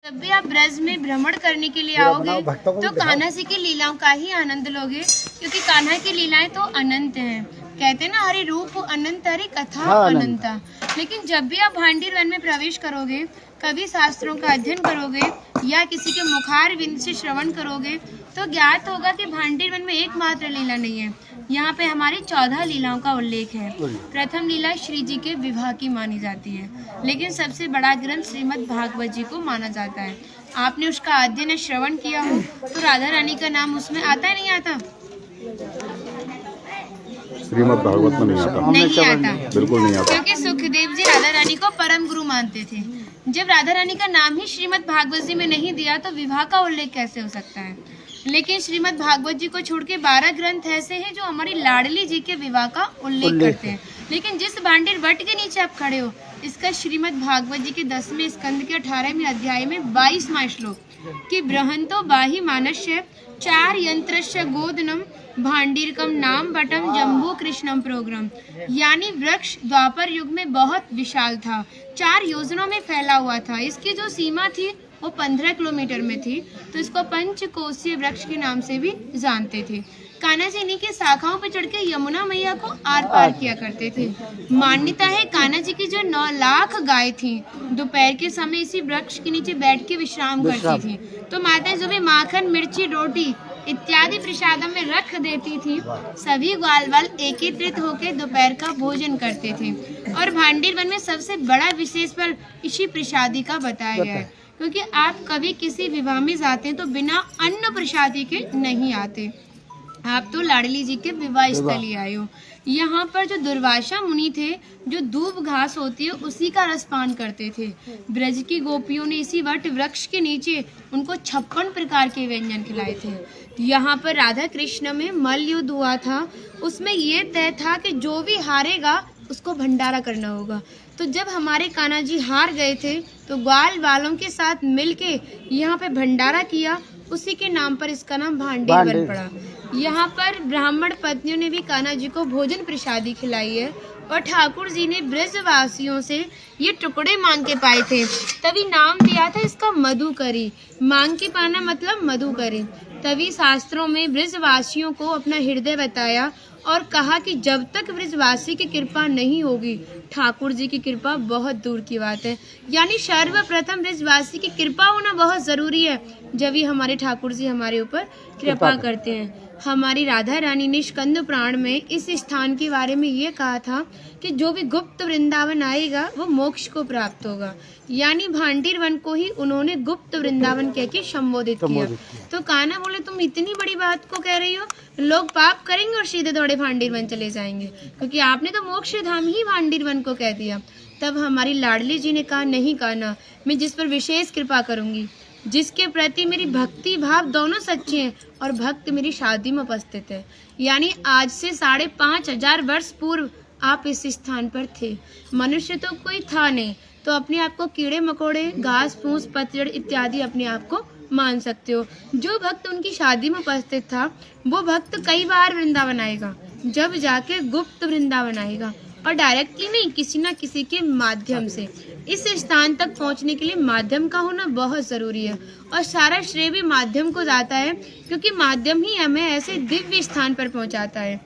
जब भी आप ब्रज में भ्रमण करने के लिए आओगे तो कान्हा जी की लीलाओं का ही आनंद लोगे, क्योंकि कान्हा की लीलाएं तो अनंत हैं। कहते हैं ना, हरि रूप अनंत हरि कथा अनंता। लेकिन जब भी आप भांडीर वन में प्रवेश करोगे, कभी शास्त्रों का अध्ययन करोगे या किसी के मुखार विंद से श्रवण करोगे तो ज्ञात होगा कि भांडीर वन में एकमात्र लीला नहीं है, यहाँ पे हमारी 14 लीलाओं का उल्लेख है। प्रथम लीला श्री जी के विवाह की मानी जाती है, लेकिन सबसे बड़ा ग्रंथ श्रीमद् भागवत जी को माना जाता है। आपने उसका अध्ययन श्रवण किया हो तो राधा रानी का नाम उसमें आता है नहीं आता? श्रीमद् भागवत में नहीं आता, बिल्कुल नहीं आता, क्योंकि सुखदेव जी राधा रानी को परम गुरु मानते थे। जब राधा रानी का नाम ही श्रीमद् भागवत जी में नहीं दिया तो विवाह का उल्लेख कैसे हो सकता है? लेकिन श्रीमद् भागवत जी को छोड़ के 12 ग्रंथ ऐसे हैं जो हमारी लाडली जी के विवाह का उल्लेख करते हैं। लेकिन जिस भांडीर वट के नीचे आप खड़े हो, इसका श्रीमद् भागवत जी के 10वें स्कंद के 18वें अध्याय में 22वां श्लोक कि बृहंतो बाहि मानस्य 4 यंत्रस्य गोदनम भांडीरकम नाम बटम जम्बू कृष्णम प्रोग्राम, यानी वृक्ष द्वापर युग में बहुत विशाल था, 4 योजनों में फैला हुआ था। इसकी जो सीमा थी वो 15 किलोमीटर में थी, तो इसको पंचकोशीय वृक्ष के नाम से भी जानते थे। कान्हा जी इन्हीं के शाखाओं पर चढ़ के यमुना मैया को आर पार किया करते थे। मान्यता है कान्हा जी की जो 9 लाख गाय थी दोपहर के समय इसी वृक्ष के नीचे बैठ के विश्राम करती थी। तो माता जो भी माखन मिर्ची रोटी इत्यादि प्रसादम में रख देती थी, सभी ग्वाल वाल एकत्रित होकर दोपहर का भोजन करते थे। और भांडीर वन में सबसे बड़ा विशेष फल इसी प्रसादी का बताया गया है, क्योंकि आप कभी किसी विवाह में जाते हैं तो बिना अन्न प्रसादी के नहीं आते। आप तो लाडली जी के विवाह स्थली आए हो। यहाँ पर जो दुर्वासा मुनि थे, जो दूब घास होती है उसी का रसपान करते थे। ब्रज की गोपियों ने इसी वट वृक्ष के नीचे उनको 56 प्रकार के व्यंजन खिलाए थे। यहाँ पर राधा कृष्ण में मल्ल युद्ध हुआ था, उसमें ये तय था कि जो भी हारेगा उसको भंडारा करना होगा। तो जब हमारे कान्हा जी हार गए थे तो ग्वाल वालों के साथ मिलके यहाँ पे भंडारा किया, उसी के नाम पर इसका नाम भांडीर वन पड़ा। यहाँ पर ब्राह्मण पत्नियों ने भी कान्हा जी को भोजन प्रसादी खिलाई है, और ठाकुर जी ने ब्रजवासियों से ये टुकड़े मांग के पाए थे, तभी नाम दिया था इसका मधुकरी। मांग के पाना मतलब मधुकरी। तभी शास्त्रों में ब्रजवासियों को अपना हृदय बताया और कहा कि जब तक ब्रजवासी की कृपा नहीं होगी, ठाकुर जी की कृपा बहुत दूर की बात है। यानी सर्वप्रथम ब्रजवासी की कृपा होना बहुत जरूरी है, जब ही हमारे ठाकुर जी हमारे ऊपर कृपा करते हैं। हमारी राधा रानी ने स्कंद पुराण में इस स्थान के बारे में ये कहा था कि जो भी गुप्त वृंदावन आएगा वो मोक्ष को प्राप्त होगा। यानी भांडीर वन को ही उन्होंने गुप्त वृंदावन कह के संबोधित किया। तो कान्हा बोले, तुम इतनी बड़ी बात को कह रही हो, लोग पाप करेंगे और सीधे दौड़े भांडीर वन चले जाएंगे, क्योंकि आपने तो मोक्ष धाम ही भांडीर वन को कह दिया। तब हमारी लाडली जी ने कहा, नहीं कान्हा, मैं जिस पर विशेष कृपा करूंगी, जिसके प्रति मेरी भक्ति भाव दोनों सच्चे हैं और भक्त मेरी शादी में उपस्थित है। यानी आज से 5,500 वर्ष पूर्व आप इस स्थान पर थे। मनुष्य तो कोई था नहीं, तो अपने आप को कीड़े मकोड़े, घास फूस, पतझड़ इत्यादि अपने आप को मान सकते हो। जो भक्त उनकी शादी में उपस्थित था वो भक्त कई बार वृंदावन आएगा, जब जाके गुप्त वृंदावन आएगा, और डायरेक्टली नहीं, किसी न किसी के माध्यम से। इस स्थान तक पहुंचने के लिए माध्यम का होना बहुत जरूरी है, और सारा श्रेय भी माध्यम को जाता है, क्योंकि माध्यम ही हमें ऐसे दिव्य स्थान पर पहुंचाता है।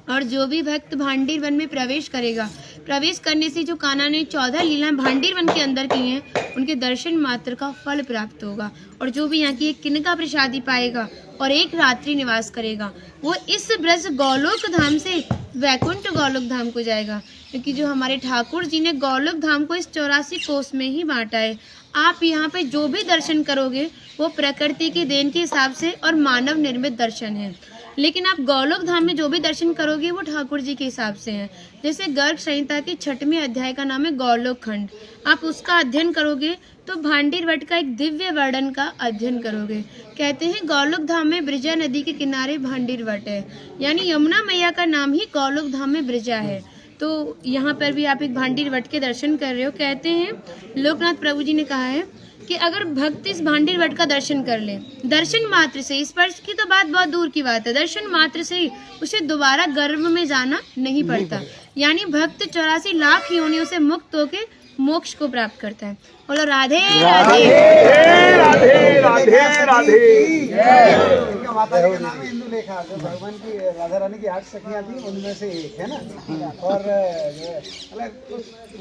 और जो भी भक्त भांडीर वन में प्रवेश करेगा, प्रवेश करने से जो कान्हा ने 14 लीला भांडीर वन के अंदर की हैं, उनके दर्शन मात्र का फल प्राप्त होगा। और जो भी यहाँ की एक किनका प्रसादी पाएगा और एक रात्रि निवास करेगा, वो इस ब्रज गौलोक धाम से वैकुंठ गौलोक धाम को जाएगा, क्योंकि जो हमारे ठाकुर जी ने गौलोक धाम को इस 84 कोस में ही बांटा है। आप यहाँ पे जो भी दर्शन करोगे वो प्रकृति की देन के हिसाब से और मानव निर्मित दर्शन है, लेकिन आप गौलोक धाम में जो भी दर्शन करोगे वो ठाकुर जी के हिसाब से हैं। जैसे गर्ग संहिता के 6वें अध्याय का नाम है गौलोक खंड, आप उसका अध्ययन करोगे तो भांडीर वट का एक दिव्य वर्णन का अध्ययन करोगे। कहते हैं गौलोक धाम में ब्रजा नदी के किनारे भांडीर वट है, यानी यमुना मैया का नाम ही गौलोक धाम में ब्रजा है। तो यहाँ पर भी आप एक भांडीर वट के दर्शन कर रहे हो। कहते हैं लोकनाथ प्रभु जी ने कहा है कि अगर भक्त इस भांडीर वट का दर्शन कर ले, दर्शन मात्र से, स्पर्श की तो बात बहुत दूर की बात है, दर्शन मात्र से ही उसे दोबारा गर्भ में जाना नहीं पड़ता। यानी भक्त 84 लाख योनियों से मुक्त होकर मोक्ष को प्राप्त करता है। बोलो राधे राधे। राधे। इनका माता जी का नाम है इंदुलेखा, जो भगवान की राधा रानी की 8 सखियां थी उनमें से एक है ना। और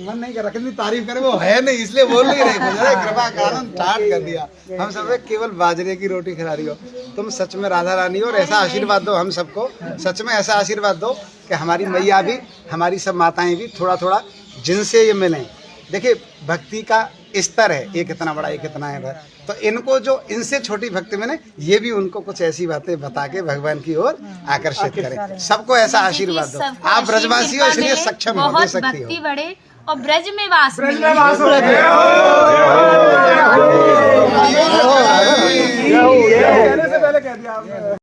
मन नहीं कर रहा, कितनी तारीफ करे, वो है नहीं इसलिए बोल नहीं रहे, गुजरा कृपा कारण ठाट कर दिया। हम सब केवल बाजरे की रोटी खिला रही हो, तुम सच में राधा रानी हो। और ऐसा आशीर्वाद दो हम सबको, सच में ऐसा आशीर्वाद दो कि हमारी मैया भी, हमारी सब माताएं भी थोड़ा थोड़ा जिनसे ये मिलें। देखिए भक्ति का स्तर है, एक इतना बड़ा एक इतना है, तो इनको जो इनसे छोटी भक्ति में ये भी उनको कुछ ऐसी बातें बता के भगवान की ओर आकर्षित करें। सबको ऐसा आशीर्वाद दो। आप ब्रजवासी हो इसलिए सक्षम हो, दे सकती हो। भक्ति बढ़े और ब्रज में वास मिले। कहने से पहले कह दिया आपने।